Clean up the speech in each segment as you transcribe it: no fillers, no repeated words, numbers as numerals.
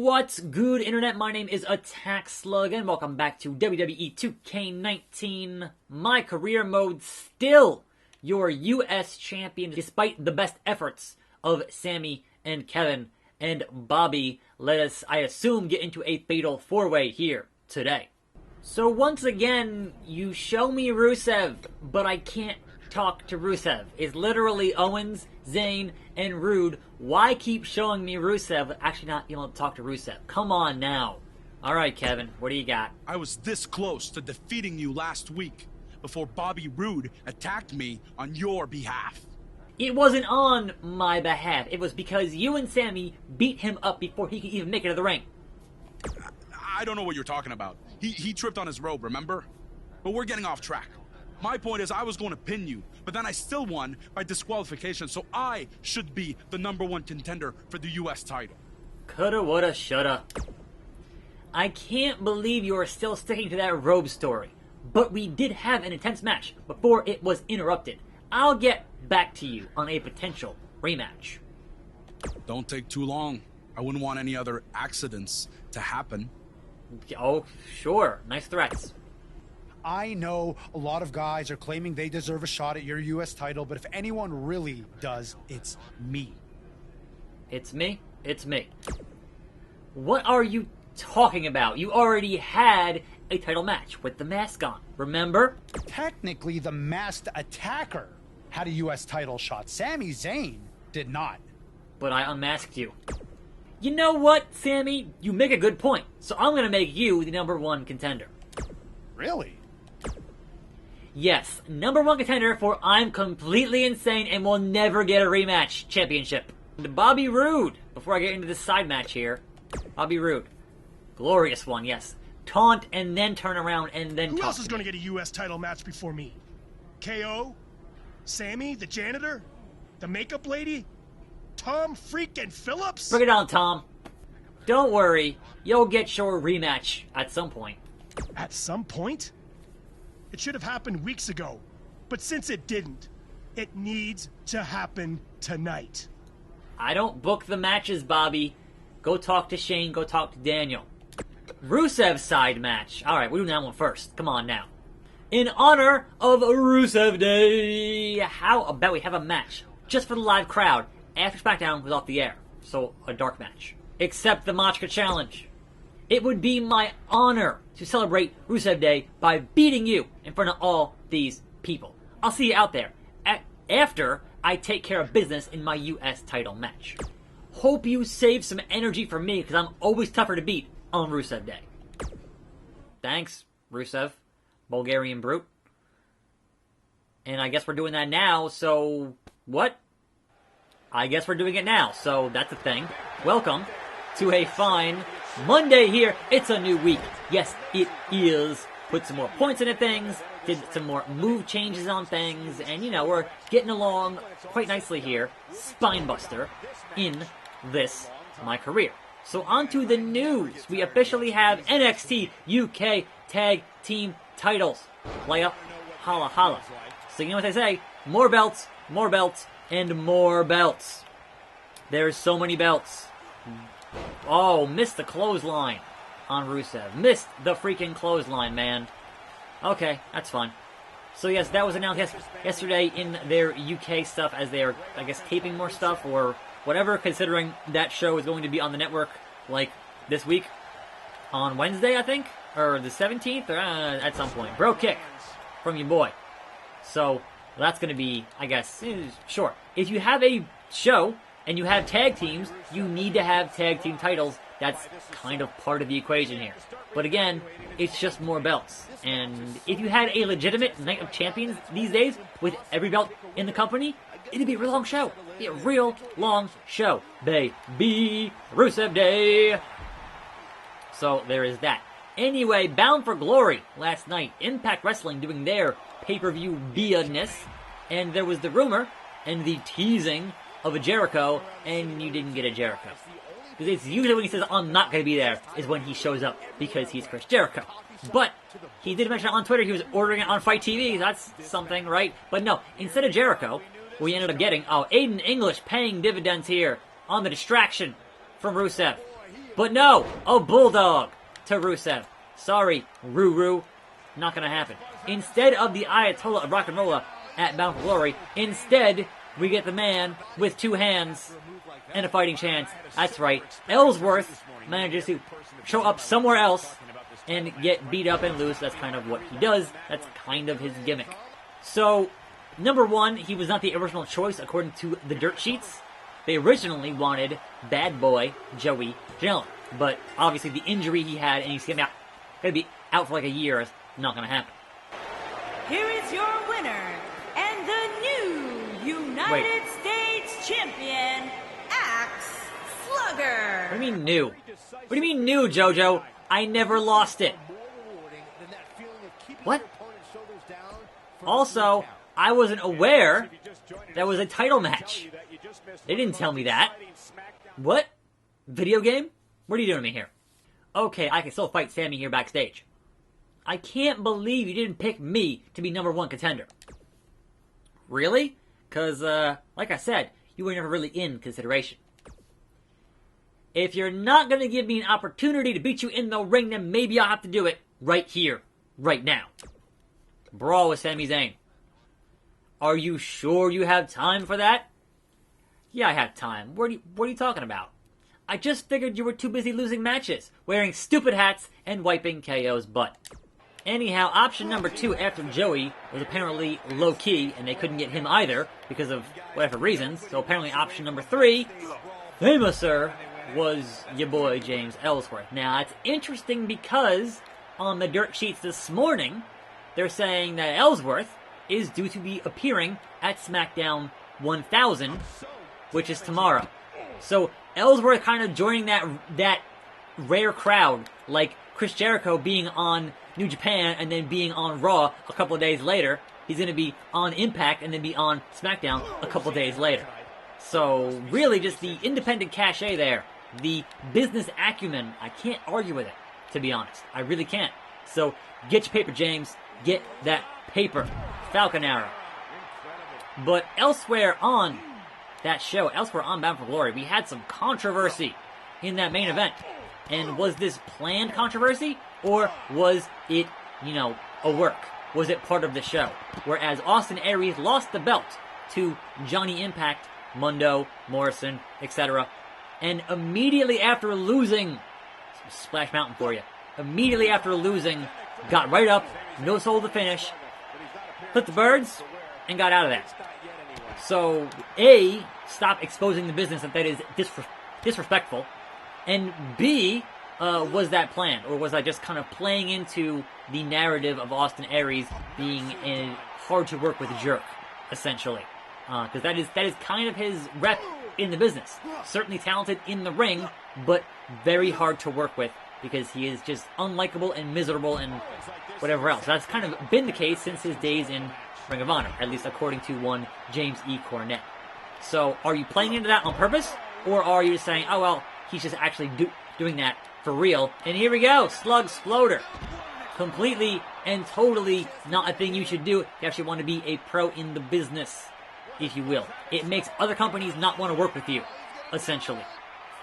What's good, Internet? My name is attackslug, and welcome back to WWE 2K19. My career mode, still your US champion, despite the best efforts of Sammy and Kevin and Bobby. Let us, I assume, get into a fatal four-way here today. So once again, you show me Rusev, but I can't talk to Rusev. It's literally Owens, Zayn, and Rude. Why keep showing me Rusev? Actually not being able to talk to Rusev. Come on now. Alright, Kevin, what do you got? I was this close to defeating you last week before Bobby Roode attacked me on your behalf. It wasn't on my behalf. It was because you and Sammy beat him up before he could even make it to the ring. I don't know what you're talking about. He tripped on his robe, remember? But we're getting off track. My point is, I was going to pin you, but then I still won by disqualification, so I should be the #1 contender for the US title. Coulda, woulda, shoulda. I can't believe you are still sticking to that robe story. But we did have an intense match before it was interrupted. I'll get back to you on a potential rematch. Don't take too long. I wouldn't want any other accidents to happen. Oh, sure. Nice threats. I know a lot of guys are claiming they deserve a shot at your US title, but if anyone really does, it's me. It's me? It's me. What are you talking about? You already had a title match with the mask on, remember? Technically, the masked attacker had a US title shot. Sami Zayn did not. But I unmasked you. You know what, Sammy? You make a good point. So I'm going to make you the #1 contender. Really? Yes, #1 contender for I'm completely insane and will never get a rematch championship. Bobby Roode, before I get into this side match here. Bobby Roode. Glorious one, yes. Taunt and then turn around and then Who taunt. else is going to get a US title match before me? KO? Sammy, the janitor? The makeup lady? Tom freakin' Phillips? Bring it on, Tom. Don't worry, you'll get your rematch at some point. At some point? It should have happened weeks ago. But since it didn't, it needs to happen tonight. I don't book the matches, Bobby. Go talk to Shane, go talk to Daniel. Rusev side match. Alright, we're doing that one first. Come on now. In honor of Rusev Day, how about we have a match just for the live crowd after SmackDown was off the air? So, a dark match. Except the Machka Challenge. It would be my honor to celebrate Rusev Day by beating you in front of all these people. I'll see you out there after I take care of business in my US title match. Hope you save some energy for me, because I'm always tougher to beat on Rusev Day. Thanks, Rusev. Bulgarian brute. And I guess we're doing that now, so... What? I guess we're doing it now, so that's a thing. Welcome to a fine Monday here. It's a new week. Yes, it is. Put some more points into things, did some more move changes on things, and you know, we're getting along quite nicely here. Spinebuster in this My Career. So on to the news. We officially have NXT UK Tag Team titles. Playa, holla holla. So you know what they say, more belts, and more belts. There's so many belts. Oh, missed the clothesline on Rusev. Missed the freaking clothesline, man. Okay, that's fine. So yes, that was announced yesterday in their UK stuff as they are, I guess, taping more stuff or whatever, considering that show is going to be on the network, like, this week. On Wednesday, I think? Or the 17th? Or at some point. Bro kick from your boy. So, that's going to be, I guess, sure. If you have a show and you have tag teams, you need to have tag team titles. That's kind of part of the equation here. But again, it's just more belts. And if you had a legitimate Night of Champions these days, with every belt in the company, it'd be a real long show. It'd be a real long show. Baby, Rusev Day. So there is that. Anyway, Bound for Glory last night. Impact Wrestling doing their pay-per-view via-ness. And there was the rumor and the teasing of a Jericho, and you didn't get a Jericho. Because it's usually when he says, I'm not going to be there, is when he shows up, because he's Chris Jericho. But he did mention it on Twitter, he was ordering it on Fight TV, that's something, right? But no, instead of Jericho, we ended up getting, Aiden English paying dividends here on the distraction from Rusev. But no, a bulldog to Rusev. Sorry, Ruru, not gonna happen. Instead of the Ayatollah of Rock and Rolla at Bound for Glory, instead we get the man with 2 hands and a fighting chance. That's right, Ellsworth manages to show up somewhere else and get beat up and lose. That's kind of what he does. That's kind of his gimmick. So, number 1, he was not the original choice according to the dirt sheets. They originally wanted Bad Boy Joey Janela, but obviously the injury he had, and he's gonna be out for like a year, is not gonna happen. Here is your winner, and the new United States Champion, Slugger. What do you mean new? What do you mean new, JoJo? I never lost it. What? Also, I wasn't aware that was a title match. They didn't tell me that. What? Video game? What are you doing to me here? Okay, I can still fight Sammy here backstage. I can't believe you didn't pick me to be number 1 contender. Really? Because, like I said, you were never really in consideration. If you're not going to give me an opportunity to beat you in the ring, then maybe I'll have to do it right here, right now. Brawl with Sami Zayn. Are you sure you have time for that? Yeah, I have time. What are you talking about? I just figured you were too busy losing matches, wearing stupid hats, and wiping KO's butt. Anyhow, option number 2 after Joey was apparently low-key, and they couldn't get him either because of whatever reasons. So apparently option number 3, famouser, was your boy James Ellsworth. Now, it's interesting because on the dirt sheets this morning, they're saying that Ellsworth is due to be appearing at SmackDown 1000, which is tomorrow. So Ellsworth kind of joining that rare crowd, like Chris Jericho being on New Japan and then being on Raw a couple of days later. He's going to be on Impact and then be on SmackDown a couple of days later. So really just the independent cachet there, the business acumen, I can't argue with it, to be honest. I really can't. So get your paper, James. Get that paper. Falcon Arrow. But elsewhere on that show, elsewhere on Bound for Glory, we had some controversy in that main event. And was this planned controversy? Or was it, a work? Was it part of the show? Whereas Austin Aries lost the belt to Johnny Impact, Mundo, Morrison, etc. And immediately after losing, Splash Mountain for you, immediately after losing, got right up, no soul to finish, put the birds, and got out of there. So, A, stop exposing the business that is disrespectful, and B, was that planned? Or was I just kind of playing into the narrative of Austin Aries being a hard-to-work-with jerk, essentially? Because that is kind of his rep in the business. Certainly talented in the ring, but very hard to work with because he is just unlikable and miserable and whatever else. That's kind of been the case since his days in Ring of Honor, at least according to one James E. Cornette. So, are you playing into that on purpose? Or are you just saying, oh well, he's just actually doing that for real? And here we go, Slug Sploder. Completely and totally not a thing you should do if you actually want to be a pro in the business, if you will. It makes other companies not want to work with you, essentially.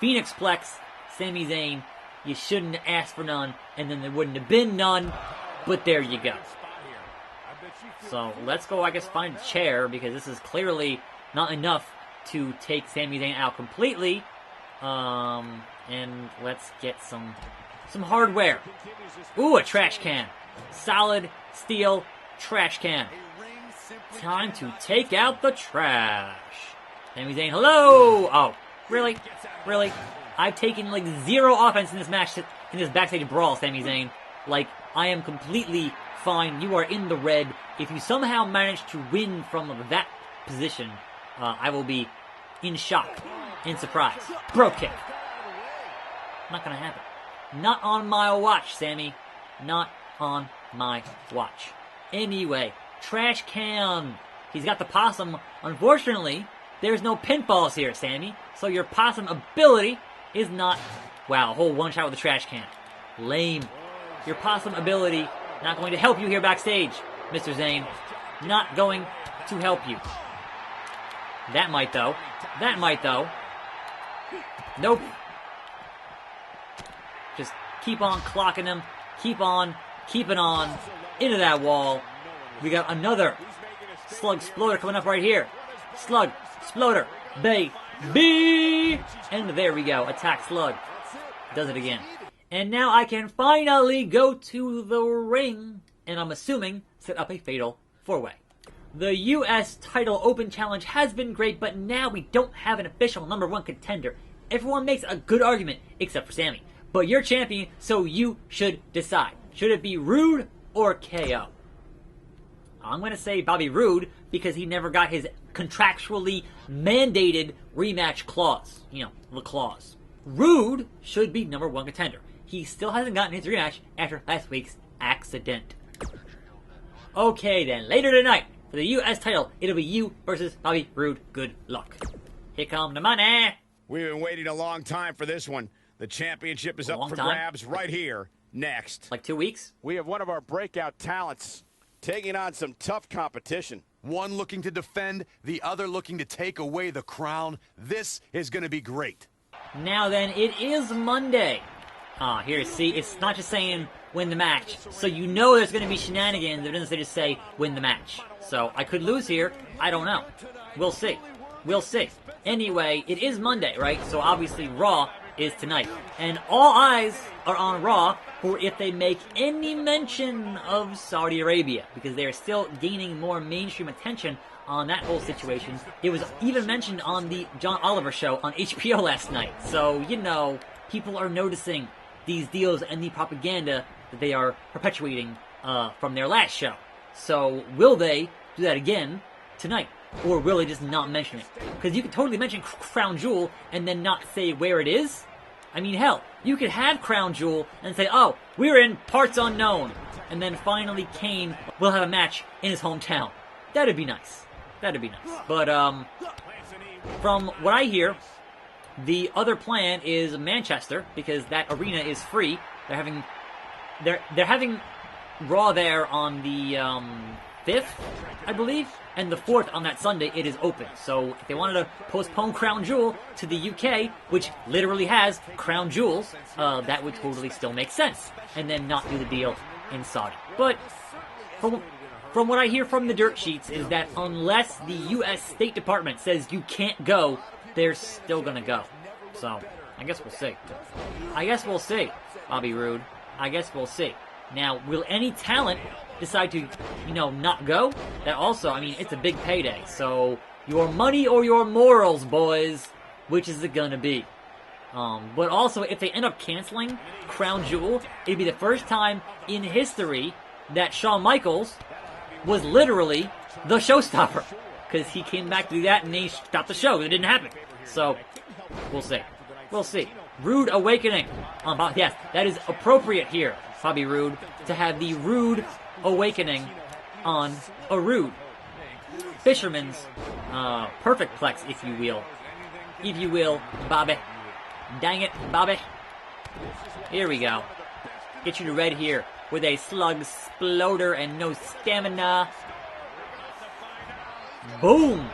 Phoenix Plex, Sami Zayn, you shouldn't have asked for none, and then there wouldn't have been none, but there you go. So, let's go, I guess, find a chair, because this is clearly not enough to take Sami Zayn out completely. And let's get some hardware. Ooh, a trash can. Solid steel trash can. Time to take out the trash. Sami Zayn, hello! Oh, really? Really? I've taken, like, 0 offense in this match, in this backstage brawl, Sami Zayn. Like, I am completely fine. You are in the red. If you somehow manage to win from that position, I will be in shock, in surprise. Bro kick. Not gonna happen. Not on my watch, Sammy. Not on my watch. Anyway, trash can. He's got the possum. Unfortunately, there's no pinfalls here, Sammy. So your possum ability is not... Wow, a whole one shot with the trash can. Lame. Your possum ability not going to help you here backstage, Mr. Zayn. Not going to help you. That might, though. That might, though. Nope. Keep on clocking him. Keep on keeping on. Into that wall. We got another Slug Sploder coming up right here. Slug Sploder. Baby. And there we go. Attack Slug. Does it again. And now I can finally go to the ring. And I'm assuming set up a fatal 4-way. The U.S. title open challenge has been great, but now we don't have an official #1 contender. Everyone makes a good argument, except for Sammy. But you're champion, so you should decide. Should it be Rude or KO? I'm going to say Bobby Roode because he never got his contractually mandated rematch clause. You know, the clause. Rude should be #1 contender. He still hasn't gotten his rematch after last week's accident. Okay then, later tonight, for the U.S. title, it'll be you versus Bobby Roode. Good luck. Here come the money. We've been waiting a long time for this one. The championship is up for grabs right here, next. Like 2 weeks? We have one of our breakout talents taking on some tough competition. One looking to defend, the other looking to take away the crown. This is going to be great. Now then, it is Monday. Here, see, it's not just saying win the match. So you know there's going to be shenanigans. It doesn't just say win the match. So I could lose here. I don't know. We'll see. We'll see. Anyway, it is Monday, right? So obviously Raw is tonight. And all eyes are on Raw for if they make any mention of Saudi Arabia, because they're still gaining more mainstream attention on that whole situation. It was even mentioned on the John Oliver show on HBO last night. So, you know, people are noticing these deals and the propaganda that they are perpetuating from their last show. So, will they do that again tonight? Or will they just not mention it? Because you could totally mention Crown Jewel and then not say where it is. I mean, hell, you could have Crown Jewel and say, oh, we're in parts unknown. And then finally Kane will have a match in his hometown. That'd be nice. That'd be nice. But, from what I hear, the other plan is Manchester, because that arena is free. They're having Raw there on the, 5th, I believe, and the 4th on that Sunday it is open. So if they wanted to postpone Crown Jewel to the UK, which literally has Crown Jewels, that would totally still make sense, and then not do the deal in Saudi. But from what I hear from the dirt sheets is that unless the U.S. State Department says you can't go, they're still gonna go. So I guess we'll see. I guess we'll see, Bobby Roode. I guess we'll see. Now, will any talent decide to, you know, not go? That also, I mean, it's a big payday. So, your money or your morals, boys. Which is it gonna be? But also, if they end up canceling Crown Jewel, it'd be the first time in history that Shawn Michaels was literally the showstopper. Because he came back to do that and they stopped the show. It didn't happen. So, we'll see. We'll see. Rude Awakening. Yes, that is appropriate here, Bobby Roode, to have the Rude Awakening on a Rude. Fisherman's perfect plex, if you will. If you will, Bobby. Dang it, Bobby. Here we go. Get you to red here with a Slug Sploder and no stamina. Boom!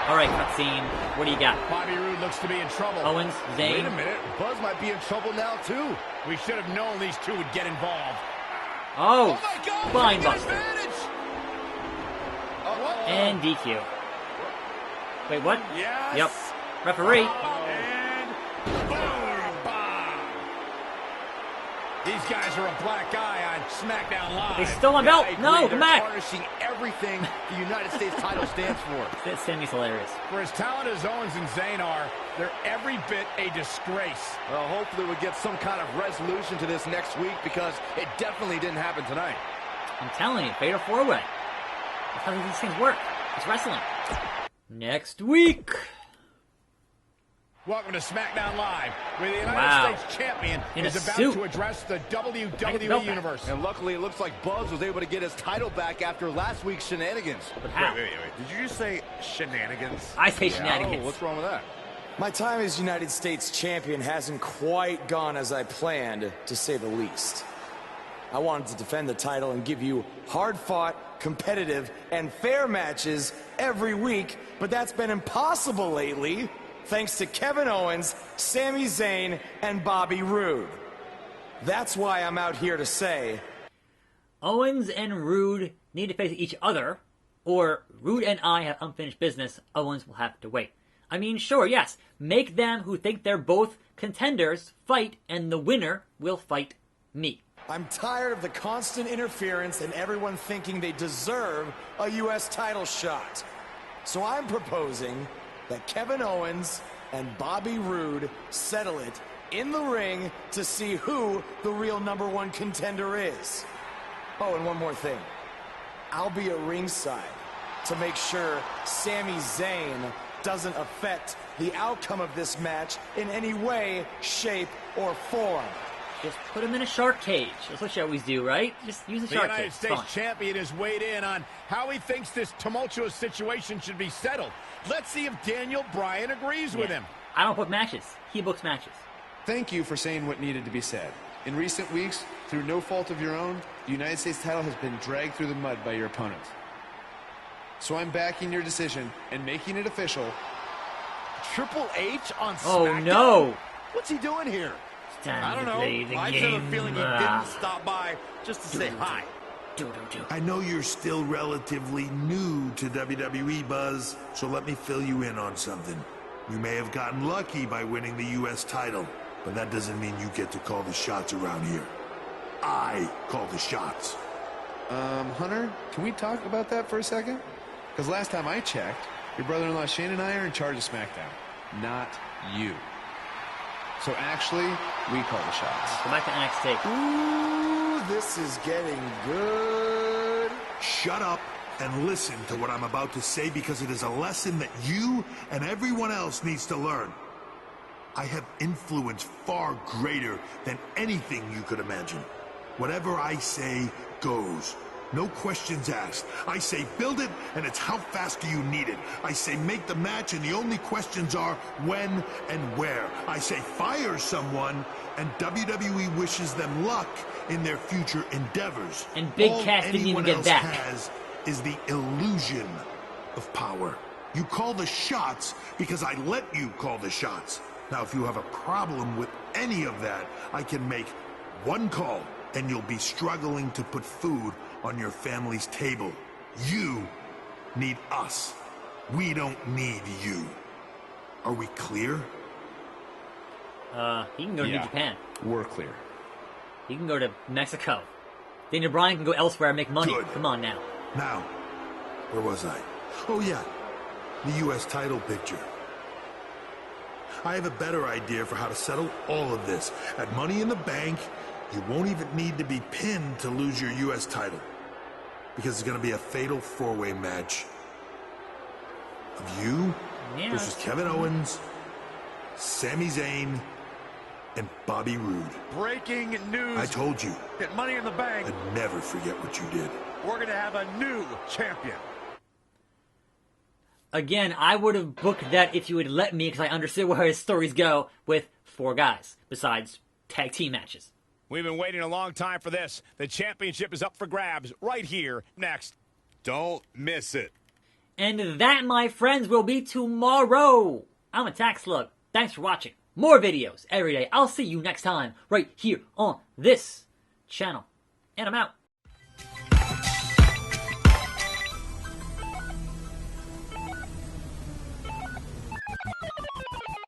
Alright, cutscene. What do you got? Bobby Roode looks to be in trouble. Owens, Zayn. Wait a minute. Buzz might be in trouble now, too. We should have known these two would get involved. Oh, my God, spine buster. And DQ. Wait, what? Yes. Yep. Referee. And boom! Bomb. These guys are a black eye on SmackDown Live. They stole my belt. No, come back. Tarnishing everything the United States title stands for. Sammy's hilarious. For as talented as Owens and Zayn are, they're every bit a disgrace. Well, hopefully we'll get some kind of resolution to this next week because it definitely didn't happen tonight. I'm telling you, fatal 4-way. That's how these things work. It's wrestling. Next week. Welcome to SmackDown Live, where the United States champion is about to address the WWE Universe. And luckily, it looks like Buzz was able to get his title back after last week's shenanigans. But how? Wait. Did you just say shenanigans? I say shenanigans. Oh, what's wrong with that? My time as United States champion hasn't quite gone as I planned, to say the least. I wanted to defend the title and give you hard-fought, competitive, and fair matches every week, but that's been impossible lately, thanks to Kevin Owens, Sami Zayn, and Bobby Roode. That's why I'm out here to say... Owens and Rude need to face each other, or Rude and I have unfinished business. Owens will have to wait. I mean, sure, yes. Make them who think they're both contenders fight, and the winner will fight me. I'm tired of the constant interference and everyone thinking they deserve a U.S. title shot. So I'm proposing that Kevin Owens and Bobby Roode settle it in the ring to see who the real #1 contender is. Oh, and one more thing. I'll be at ringside to make sure Sami Zayn doesn't affect the outcome of this match in any way, shape, or form. Just put him in a shark cage. That's what you always do, right? Just use a shark cage. The United States champion has weighed in on how he thinks this tumultuous situation should be settled. Let's see if Daniel Bryan agrees with him. I don't book matches. He books matches. Thank you for saying what needed to be said. In recent weeks, through no fault of your own, the United States title has been dragged through the mud by your opponents. So I'm backing your decision and making it official. Triple H on SmackDown? Oh, no. What's he doing here? I don't know. I just have a feeling he didn't stop by just to say hi. I know you're still relatively new to WWE, Buzz, so let me fill you in on something. You may have gotten lucky by winning the U.S. title, but that doesn't mean you get to call the shots around here. I call the shots. Hunter, can we talk about that for a second? Because last time I checked, your brother-in-law Shane and I are in charge of SmackDown, not you. So actually, we call the shots. Go back to NXT. Ooh, this is getting good. Shut up and listen to what I'm about to say, because it is a lesson that you and everyone else needs to learn. I have influence far greater than anything you could imagine. Whatever I say goes. No questions asked. I say build it, and it's how fast do you need it. I say make the match, and the only questions are when and where. I say fire someone, and WWE wishes them luck in their future endeavors. And Big Cass didn't even get that. All anyone else has is the illusion of power. You call the shots because I let you call the shots. Now, if you have a problem with any of that, I can make one call, and you'll be struggling to put food on your family's table. You need us. We don't need you. Are we clear? He can go to New Japan. We're clear. He can go to Mexico. Daniel Bryan can go elsewhere and make money. Good. Come on now. Now, where was I? Oh yeah, the U.S. title picture. I have a better idea for how to settle all of this. At Money in the Bank, you won't even need to be pinned to lose your U.S. title, because it's going to be a fatal four-way match of you versus Kevin Owens, Sami Zayn, and Bobby Roode. Breaking news. I told you. At Money in the Bank, I'd never forget what you did. We're going to have a new champion. Again, I would have booked that if you had let me, because I understood where his stories go with 4 guys, besides tag team matches. We've been waiting a long time for this. The championship is up for grabs right here next. Don't miss it. And that, my friends, will be tomorrow. I'm attackslug. Thanks for watching. More videos every day. I'll see you next time right here on this channel. And I'm out.